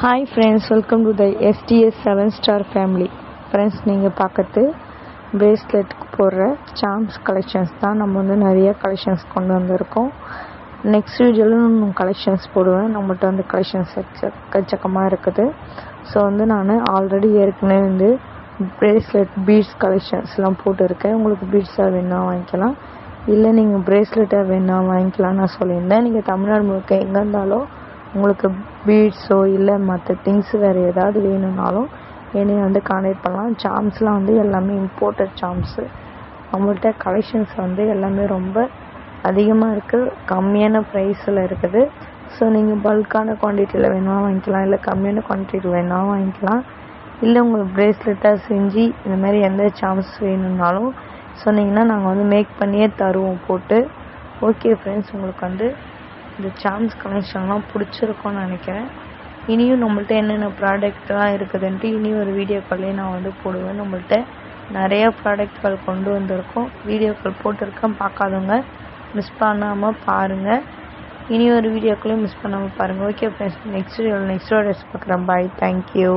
Hi friends, welcome to the STS 7-star family. Friends, நீங்கள் பார்க்கறது பிரேஸ்லெட்டுக்கு போடுற சாம்ஸ் கலெக்ஷன்ஸ் தான். நம்ம வந்து நிறைய கலெக்ஷன்ஸ் கொண்டு வந்திருக்கோம். நெக்ஸ்ட் வீடியோவில் இன்னும் கலெக்ஷன்ஸ் போடுவேன். நம்மகிட்ட வந்து கலெக்ஷன்ஸ் எக்கச்சக்கமாக இருக்குது. ஸோ வந்து நான் ஆல்ரெடி ஏற்கனவே வந்து பிரேஸ்லெட் பீட்ஸ் கலெக்ஷன்ஸ்லாம் போட்டுருக்கேன். உங்களுக்கு பீட்ஸாக வேணா வாங்கிக்கலாம், இல்லை நீங்கள் பிரேஸ்லெட்டாக வேணா வாங்கிக்கலாம் நான் சொல்லியிருந்தேன். நீங்கள் தமிழ்நாடு முழுக்க எங்கே இருந்தாலும் உங்களுக்கு பீட்ஸோ இல்லை மற்ற திங்ஸ் வேறு ஏதாவது வேணும்னாலும் என்னை வந்து கான்டாக்ட் பண்ணலாம். சாம்ஸ்லாம் வந்து எல்லாமே இம்போர்ட்டட் சாம்ஸு. நம்மள்கிட்ட கலெக்ஷன்ஸ் வந்து எல்லாமே ரொம்ப அதிகமாக இருக்குது, கம்மியான ப்ரைஸில் இருக்குது. ஸோ நீங்கள் பல்கான குவான்டிட்டியில் வேணாலும் வாங்கிக்கலாம், இல்லை கம்மியான குவான்டிட்டியில் வேணாலும் வாங்கிக்கலாம். இல்லை உங்களுக்கு பிரேஸ்லெட்டாக செஞ்சு இந்த மாதிரி எந்த சாம்ஸ் வேணும்னாலும் சொன்னீங்கன்னா நாங்கள் வந்து மேக் பண்ணியே தருவோம் போட்டு. ஓகே ஃப்ரெண்ட்ஸ், உங்களுக்கு வந்து இந்த சாம்ஸ் கலெக்ஷன்லாம் பிடிச்சிருக்கும்னு நினைக்கிறேன். இனியும் நம்மள்ட்ட என்னென்ன ப்ராடக்ட்லாம் இருக்குதுன்ட்டு இனி ஒரு வீடியோக்கள்லேயே நான் வந்து போடுவேன். நம்மள்ட்ட நிறையா ப்ராடக்ட்கள் கொண்டு வந்திருக்கோம். வீடியோக்கள் போட்டிருக்கேன், பார்க்காதவங்க மிஸ் பண்ணாமல் பாருங்கள். இனி ஒரு வீடியோக்களையும் மிஸ் பண்ணாமல் பாருங்கள். ஓகே ஃப்ரெண்ட்ஸ், நெக்ஸ்ட் வீடியோஸ் பார்க்குறேன். பாய், தேங்க்யூ.